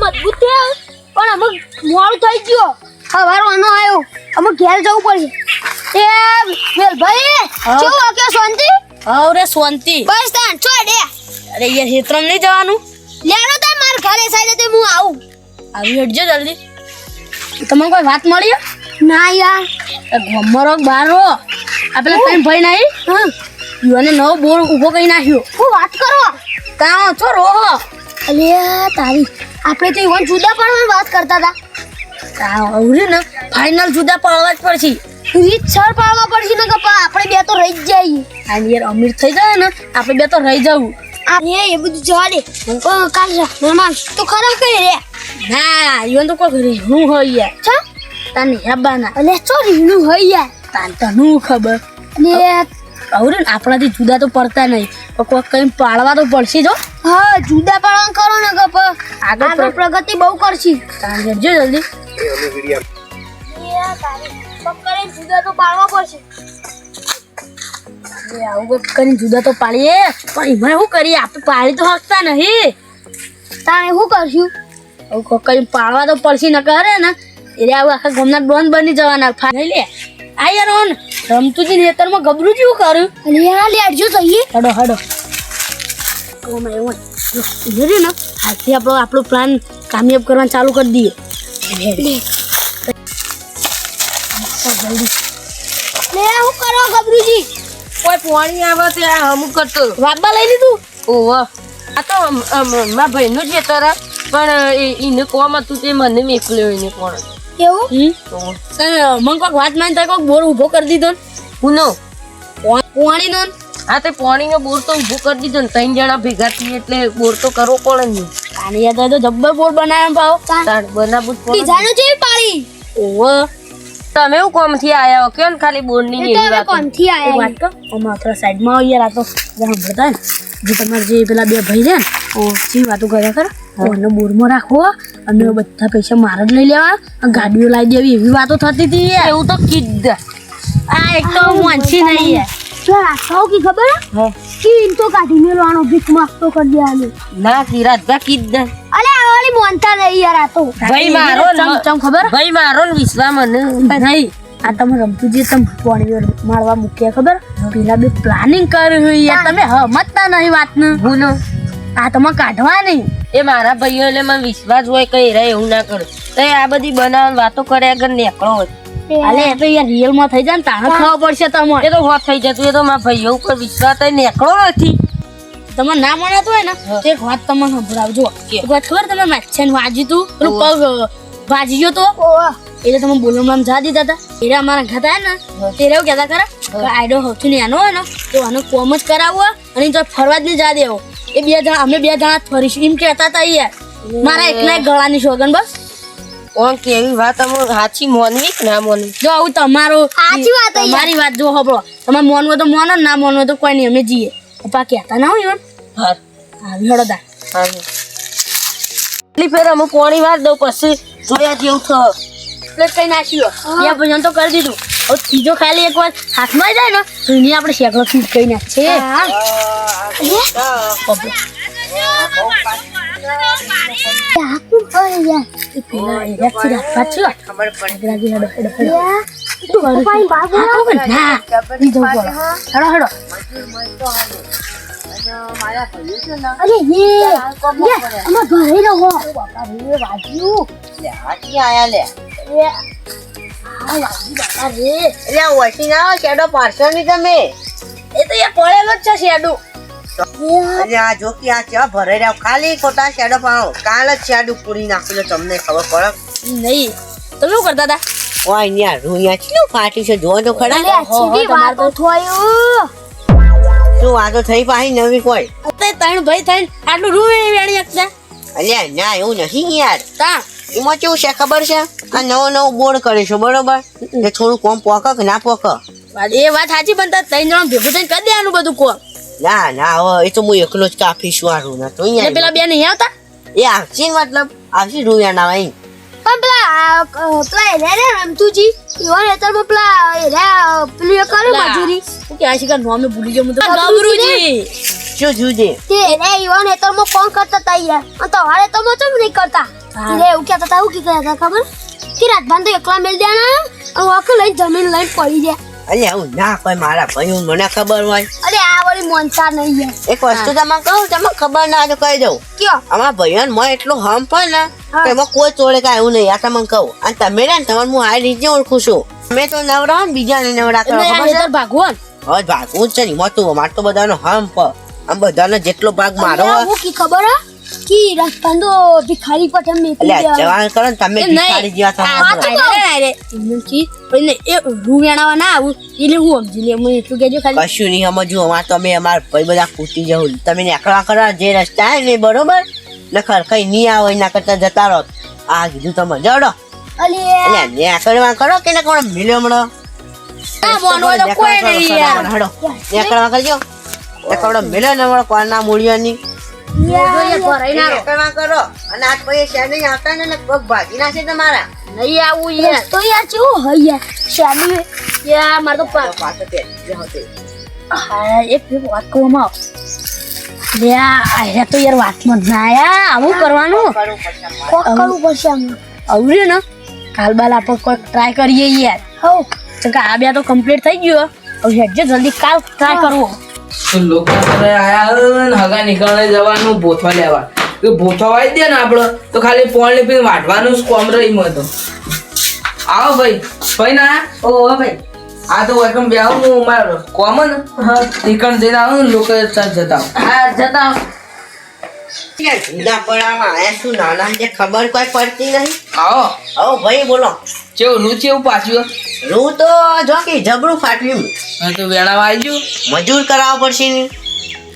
મજબૂત થયા પણ અમે મોડું થઈ ગયો હવારવાનો આવ્યો અમે ઘેર જવું પડશે એ વેલભાઈ કેવું ઓકે શાંતિ અરે શાંતિ બસ તાન છોડે અરે યાર હેતરમ નહીં જવાનું લેનો તાર માર ઘરે સાઈડે તે હું આવું આવી હટજો જલ્દી તમને કોઈ વાત મળી ના યાર ગમરો બાર રો આ પેલા કઈ ભાઈ નહીં હા યુવાને નવો બોર ઊભો કરી નાખ્યો હું વાત કરો કાં છો રોહો અલે તારી આપણે તો ઈવન જુદા પડવાની વાત કરતા હતા આવરે ને ફાઇનલ જુદા પડવા જ પડશે રીત સર પાડવા પડશે ને કપા આપણે બે તો રહી જ જઈએ આ યાર અમીર થઈ જાય ને આપણે બે તો રહી જવું એ બધું જવા દે કાલ મહેમાન તો ખરા કઈ રે ના યુવાન તો કોઈ રીહણું હોય યાર છા તાને હેબાના અલે ચો રીનું હોય યાર તાન તનું ખબર ને આવરે ને આપણાથી જુદા તો પડતા નહીં પણ કોઈ કઈ પાડવા તો પડશે જો હા જુદા પાડવાનું કરો ને કપા આગળ પ્રગતિ બહુ કરશી તાન જજો જલ્દી પક્કરે જુદા તો પાડવા પડશે આવું કરીને જુદા તો પાડીએ પણ એમાં શું કરીએ આપણે પાડી તો શકતા નહીં તાણે શું કરશું આવું કરીને પાડવા તો પડશે ન કરે ને એટલે આવું આખા ગામના ડોન બની જવાના નહીં લે આ યાર ઓન રમતુજી નેતરમાં ગબરું જેવું કર્યું અલે યાર લેડજો જઈએ હડો હડો ઓમાં એવું જોરે ને આજથી આપણો પ્લાન કામયાબ કરવાનું ચાલુ કરી દઈએ લે જલ્દી લે હું કરો ગબરુજી કોઈ પાણી આવે તે અમુક કરતો વાબા લઈ લીધું ઓહો આ તો મારા ભાઈનું જ ખેતર પણ એને કોમ હતું તે મને મેકલ્યો એને કોણ એવું મને કોઈક વાત માની થાય કોઈક બોર ઊભો કરી દીધો હુનો પાણી નો હા તે પાણીનો બોર તો ઊભો કરી દીધો ને 3 જણા ભેગા થઈએ એટલે બોર તો કરવો પડે ને આની યાદ તો જબ્બર બોર બનાવ્યો પાવ તાર બનાવવું જ પડે જાણો છે પાળી ઓહો તમે એવું કોમ થી આયા હો કેમ ખાલી બોર ની એ તો હવે કોણથી એક આયા વાત કહો અમે આપણા સાઈડમાં આવીએ યાર આ તો સાંભળતા ને જે તમારે જે પેલા બે ભાઈ છે ને જે વાતો કર્યા ખરા એને બોરમાં રાખવો અને બધા પૈસા મારે જ લઈ લેવા અને ગાડીઓ લાવી દેવી એવી વાતો થતી હતી યાર એવું તો કીધા આ એક તો વાંચી નહીં યાર રાખાવ કી ખબર હે કે ઇન તો કાઢી મેલવાનો ભીખ માંગતો કરી દેવાનો ના કિરાતભા કીધા અલે આ વાળી મોનતા નહીં યાર આ તો ભાઈ મારો ચમ ખબર ભાઈ મારો ને વિશ્વા મને નહીં આ તમે રમતું જે તમે પાણી મારવા મૂક્યા ખબર પેલા બે પ્લાનિંગ કર્યું યાર તમે સમજતા નહીં વાતને હુનો આ તમે કાઢવા નહીં એ મારા ભાઈઓ એટલે મને વિશ્વાસ હોય કઈ રહે એવું ના કરું તો આ બધી બનાવવાની વાતો કર્યા આગળ નીકળો હોય અલે એ તો યાર રિયલ માં થઈ જાય ને તાણે ખબર પડશે તમને એ તો હોત થઈ જતું એ તો મારા ભાઈઓ ઉપર વિશ્વાસ થાય નીકળો નથી તમે ના મનાતું હોય ને તો એક વાત તમને સંભળાવજો એક વાત ખબર તમે માછન વાજી તું પેલું પગ વાજી ગયો તો એટલે તમે બોલવામાં જા દીધા હતા એટલે અમારા ઘર હતા ને તેરે એવું કહેતા ખરા આઈડો સૌથી નાનો હોય ને તો આનો કોમ જ કરાવવો અને જો ફરવા જ નહીં જા દેવો એ બે જણા અમે બે જણા ફરીશું એમ કહેતા હતા યાર મારા એકના એક ગળાની સોગન બસ ઓમ કેવી વાત અમે સાચી મોનવી કે ના મોનવી જો આવું તમારું સાચી વાત છે તમારી વાત જો હબળો તમારે મોનવો તો મોનો ના મોનવો તો કોઈ નહીં અમે જઈએ પપ્પા કહેતા ના હોય હા આવી હળો દા એટલી ફેર અમે પાણી વાર દઉં પછી જોયા જેવું થયો એટલે કઈ નાખ્યું બે ભજન તો કરી દીધું હવે ત્રીજો ખાલી એક વાર હાથમાં જાય ને તો એની આપણે શેકડો ફીટ કરી નાખશે ખાલી ખોટા શેડો પાડો કાલ જ શેડો પૂરી નાખેલો તમને ખબર પડે નહીં તમે શું કરતા હતા ઓય ન્યા રૂયા છે ફાટી છે જો તો ખરા શું વાતો થઈ પાછી નવી કોઈ ત્રણ ભાઈ થઈને આટલું રૂ વેણી શકતા અલ્યા ના એવું નહીં યાર તા એમાં કેવું છે ખબર છે આ નવો બોર્ડ કરે છે બરોબર એ થોડું કોમ પોક કે ના પોક એ વાત સાચી પણ તાર ત્રણ જણા ભેગું થઈને કરી દેવાનું બધું કોમ ના હવે એ તો હું એકલો જ કાફી છું આ રૂના તો એટલે પેલા બે નહીં આવતા એ આવશે મતલબ આવશે રૂયા ના ભાઈ પણ પેલા રે રમતુજી ઈવન હેતરમાં પેલા પેલું કરે મજૂરી શું કે આ શિકાર નોમે ભૂલી જાઉં તો ગબરુજી શું જુદે તે રે ઈવન હેતરમાં કોણ કરતા હતા યાર અને તમારે તો ચમ નહીં કરતા એટલે એવું કહેતા હતા, એવું કહેતા હતા ખબર કે રાજભાન તો એકલા મેલ દેના અને વાકે લઈને જમીન લઈને પડી જાય. અરે આવું ના કોઈ મારા ભાઈ મને ખબર હોય. અરે આ વળી મોનતા નહીં યાર. એક વસ્તુ તમને કહું, તમને ખબર ના હોય તો કહી દઉં. કયો અમારા ભાઈઓ ને મને એટલું હમ પણ ને હા. કે એમાં કોઈ ચોળે કાંઈ એવું નહીં. આ તમને કહું. અને તમે ને તમને હું આ રીતે ઓળખું છું. મેં તો નવરા ને બીજા ને નવરા કરો એટલે આ ખબર છે? હેતર ભાગવાન હવે ભાગવું જ છે ને એમાં તો મારે તો બધાનો હમ પર આમ બધાનો જેટલો ભાગ મારો અરે હોય હું કી ખબર હે કે રાજભાન તો ભિખારી પર તમે મેકી એટલે દેવા. જવાન કરો ને તમે એમ નહીં. ભિખારી જેવા આ થવા તો આયરે એમનું કી પણ એ રૂ વેણાવા ના આવું એટલે હું સમજી લે મને એટલું કહેજો ખાલી કશું નહીં સમજવું. અમારે તો અમે અમારા ભાઈ બધા કૂટી જવું. તમે નેકળવા કરવા જે રસ્તા હે ને બરોબર નખર કઈ નહીં આવે એના કરતા જતા રહો. આ કીધું તમે જડો અલે એટલે નેકળવા કરો કે ને કોણ મિલ્યો હમણાં આ મોન હોય તો કોઈ નહીં યાર હડો નેકળવા કરજો. નેકળો મિલ્યો ને હમણાં કોણના મૂળિયાની જોઈએ ભરાઈ ના રહો. નેકળવા કરો. અને આજ પછી શેર નહીં આવતા ને પગ ભાગી નાખે તમારા. નહીં આવું યાર તો યાર કેવું હે યાર શાદી યાર મારે તો તો પાછો તે જે હોતે. એક વાત કહું આવ લે આ તો યાર વાતમાં જ ના આયા આવું કરવાનું કોક કરવું પડશે આમાં. આવડે ને કાલ બાલ આપણે કોઈ ટ્રાય કરીએ યાર હઉ તો કે આ બે તો કમ્પ્લીટ થઈ ગયો હવે હેડજો જલ્દી કાલ ટ્રાય કરવો તો લોકો ઘરે આયા ને હગા નીકળે જવાનું ભોથવા લેવા તો ભોથવા વાઈ દે ને આપણો તો ખાલી પોળની પીને વાટવાનું જ કોમ રહીમાં તો આવો ભાઈ ના ઓ ભાઈ આ તો વેલકમ બે આવું હું મારો કોમન નીકળ જઈને આવું ને લોકો સાથ જતા હા જતા જુદા પડામાં આયા શું નાના છે ખબર કોઈ પડતી નહીં. આવો હો ભાઈ બોલો. ચેવું રૂચી એવું પાછું રૂ તો જો કે જબરું ફાટ્યું. હા તો વેણાવા આવી ગયું મજૂર કરાવવા પડશે ને.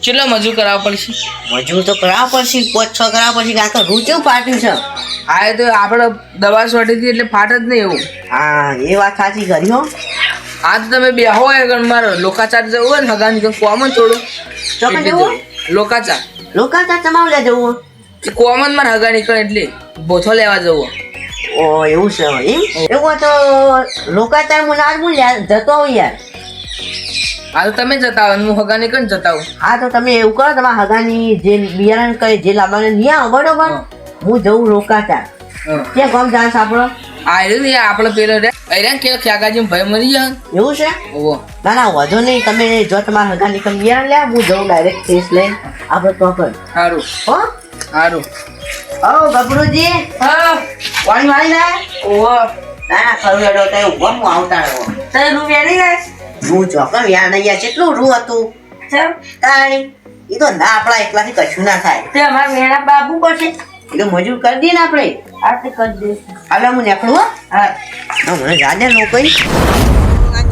ચેટલા મજૂર કરાવવા પડશે મજૂર તો કરાવવા પડશે 5-6 કરાવવા પડશે કારણ કે રૂ કેવું ફાટ્યું છે. હા એ તો આપણે દવા છોટી હતી એટલે ફાટ જ નહીં એવું હા એ વાત સાચી કરી હો. આ તો તમે બે હોય મારો લોકાચાર જવું હોય ને હગા નીકળ કોમન થોડું ચોકન જવું લોકાચાર લોકા તમારે લે જવું. કોમન માં હગા નીકળે એટલે બોથો લેવા જવું ઓ એવું છે એમ. એવું તો લોકાચાર મુલાર મુલ જતો હોય યાર. હા તો તમે જતા હો હું હગા નીકળ જતા હું હા તો તમે એવું કરો તમારા હગાની જે બિયારણ કરે જે લાવવાને નહીં આવો બરોબર. હું જઉં લોકાચાર ત્યાં ગામ જાણ સાંભળો. આ રહ્યું ને આપણે પેલો રે અરે કે ખ્યાગાજી ભાઈ મરી જાય એવું છે. ઓવો ના ના વધુ નહીં. તમે જો તમારા હગા નીકળ બિયારણ લે હું જઉં ડાયરેક્ટ ફેસ લઈને આપણે તો કર સારું હો. સારું ઓ ગબરુજી હા પાણી વાળી ના. ઓવો ના ના ખરું હેડો તો એવું ગમ આવતા રહો. તારે રૂપિયા નહીં લાય રૂ ચોકન યાર નહીં યાર કેટલું રૂ હતું તાણી. એ તો ના આપણા એકલાથી કશું ના થાય. તે અમારા વેણા બાબુ પડશે એટલે મજૂર કરી દઈએ ને આપણે. આટલે કરી દે હવે હું નીકળું હો. હા મને જાને નોકરી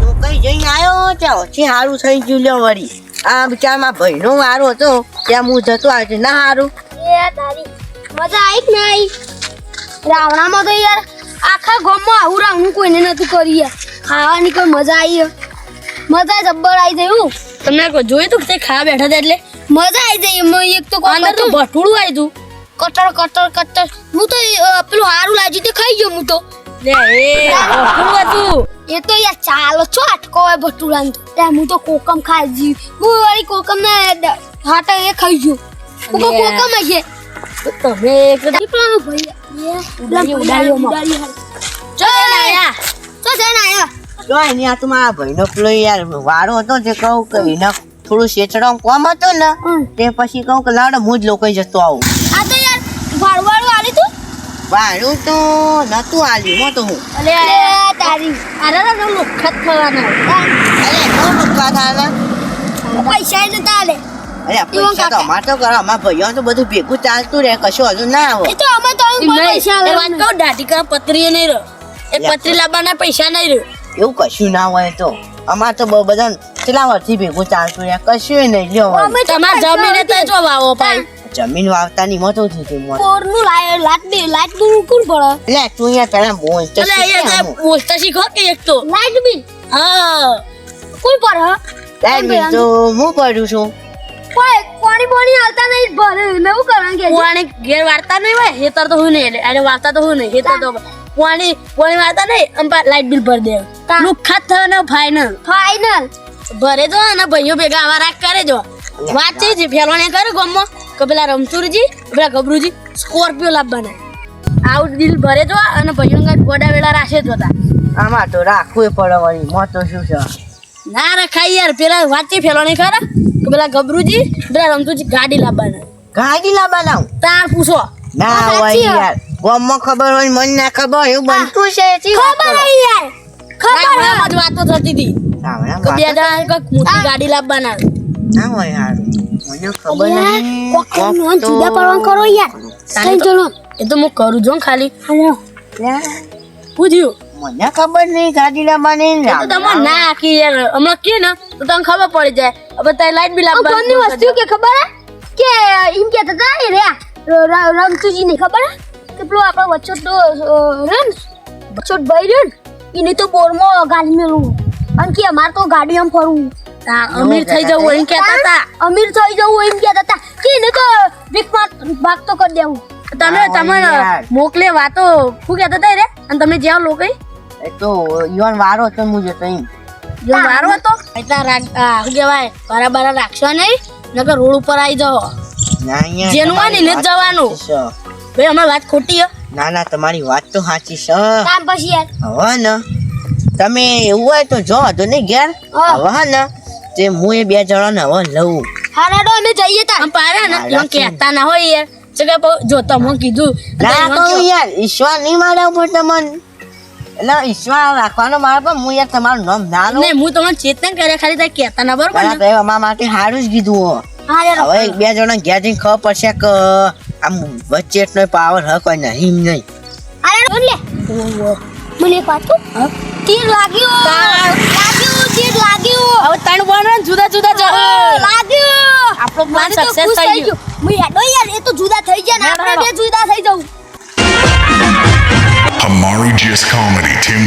નોકરી જઈને આવ્યો ત્યાં ઓછી સારું થઈ ગયું લ્યો વળી. આ બિચારમાં ભાઈનો વારો હતો ત્યાં હું જતો આવ્યો ના સારું. એ તારી મજા આવી કે ના આવી? રાવણામાં તો યાર આખા ગામમાં આવું રાવણું કોઈને નતું કરી યાર. ખાવાની કોઈ મજા આવી હે. મજા જબ્બર આવી જયું. તમને કોઈ જોયું તું કે તે ખાવા બેઠા હતા એટલે મજા આવી જઈ એમાં એક તો અંદર તો ભટુડું આવ્યું તું કટર કટર કટર હું તો પેલું હારું લાજી તે ખાઈ ગયો હું તો. લે એ ભટુડું હતું એ તો યાર ચાલો છો આટકો હોય ભટુરાન તો ત્યાં હું તો કોકમ ખાઈ જી. હું વળી કોકમ ને હાટા એ ખાઈ ગયો. હું તો લે. કોકમ હશે. તો તમે એક દીપડાનો ભાઈ ઉડાડી. ચો આયા તો જઈને આયા. જોઈ ને આ તો મારા ભાઈનો પેલો યાર વારો હતો જે કહું કે એના થોડું શેચડો કોમ હતો ને તે પછી કહું કે લાડો હું જ લોકો જતો આવું. આ તો યાર વાળવાળું આલી તું. વાળું તો નતું આલ્યું મોટું હું. અલે અરે તારી અરે તો લુખત થવાના અરે બહુ નુકસાન થાય ને. પૈસા ય નતા આલે. અરે પૈસા તો અમારે તો કરો અમારા ભાઈઓ તો બધું ભેગું ચાલતું રહે કશું હજુ ના આવે. એ તો અમે તો પૈસા એ વાત આલે. કહું દાઢી કા પતરી નહીં રહ્યો એ પતરી લાવવાના પૈસા નહીં રહ્યો એવું કશું ના હોય તો અમારે તો બધા કેટલા વર્ષથી ભેગું ચાલતું રહે કશું નહીં લ્યો હવે. અમે તો તમારે પૈસા જમીને તો જો વાવો ભાઈ જમીન વાવતાની મોટું થયું હતું મોં. કોરનું લાઈટ બિલ કોણ પડે? લે તું યાર પેલા બોલ તો અલે શીખે અહીંયા અમુક. બોલતા શીખો કે એક તો લાઈટ બિલ હા કોણ પડે? લાઈટ બિલ તો હું પડ્યું છું. કોઈ પાણી બોણી હાલતા નહીં ભરે નવું કરવાનું કે પાણી ઘેર વાળતા નહીં હોય હેતર તો હું નહીં અરે વાળતા તો હું નહીં હેતર તો પાણી વાળતા નહીં આમ લાઈટ બિલ ભરી દે લુખાત થવાના ફાઈનલ ફાઈનલ ભરે જો અને ભાઈઓ ભેગા આવા રાખ કરે જો વાત છે ફેલવાને કરે ગામમાં કે પેલા રમતુરજી પેલા ગબરુજી સ્કોર્પિયો લાવવાના આવું દિલ ભરે જો અને ભાઈઓ કાંઈ ગોડા વેળા રાખે જ હતા. આમાં તો રાખવું પડે વળી મોતો શું છે ના રખાય યાર પેલા વાંચી ફેલો નહીં ખરા કે પેલા ગબરુજી પેલા રમતુજી ગાડી લાવવાના ગાડી લા બનાવ તાર પૂછો ના હોય સાચી વાત. યાર ગામમાં ખબર હોય મને ના ખબર એવું બનતું છે એથી ખબર હે યાર ખબર હે. ગામડામાં જ વાતો થતી હતી કે બે જણા કંઈક મોટી ગાડી લાવવાના ના હોય યાર મને ખબર યાર, નહીં કોક નોન જુદા પડવાનું કરો યાર કઈ જણો એ તો હું કરું છું ખાલી હાલો પૂછ્યું મને ખબર નહીં ગાડી લાવવાની તો તમે ના આખી યાર હમણાં કે ને તો તમને ખબર પડી જાય હવે તારી લાઈટ બિલ આ કોની વસ્તુ કે ખબર હે કે એમ કહેતા હતા એ રહ્યા રમતુજી ને ખબર હે કે પેલો આપણો વચ્ચો તો રમ વચ્ચો ભાઈ રહ્યો ને એને તો બોરમાં ગાડી મેલું અને કે અમાર તો ગાડી આમ ફરવું અમીર થઈ જવું એમ કહેતા હતા અમીર થઈ જવું એમ કહેતા હતા કે એને તો વીકમાં ભાગ તો કરી દેવું તમે ના, તમને યાર. મોકલે વાતો શું કહેતા હતા રે અને તમે જ્યાં લોકો એ તો યુવાન વારો તો મુજે તો એમ જો મારો હતો એટલા શું કહેવાય બરાબર રાખશો નહીં નકર રોડ ઉપર આવી જાઓ ના અહીંયા જેનું હોય ને એને જ જવાનું છે. ભાઈ અમારી વાત ખોટી હે ના ના તમારી વાત તો સાચી છે કામ પછી યાર હવે ને તમે એવું હોય તો જો તો નહીં ઘેર હા. હવે ને તે હું એ બે જણાને હવે લઉં હારાડો અમે જઈએ તા આમ પારે ને હા, એમ કહેતા ના હોય યાર છે કે જો તમે કીધું ના કહું યાર ઈશ્વર નહીં મારા ઉપર તમને એટલે ઈશ્વર રાખવાનો મારા પર હું યાર તમારું નામ ના લઉં ને હું તમને ચેતન કર્યા ખાલી તારે કહેતા ના બરોબર ના ને તો એ અમારા માટે સારું જ કીધું હો હા યાર હવે એક બે જણા ઘેર જઈને ખબર પડશે કે આમ વચ્ચે એટલો પાવર હ કોઈ નહીં નહીં હારાડો લે મને એક વાત કહું તીર લાગ્યું તીર લાગ્યું હવે ત્રણ બણ જુદા જુદા લાગ્યું આપણો પ્લાન મને તો સક્સેસ ખુશ થઈ ગયો હું હેડો યાર એ તો જુદા થઈ ગયા ને હેડો, આપણે હેડો. બે જુદા થઈ જવું Amari Gist Comedy, Tim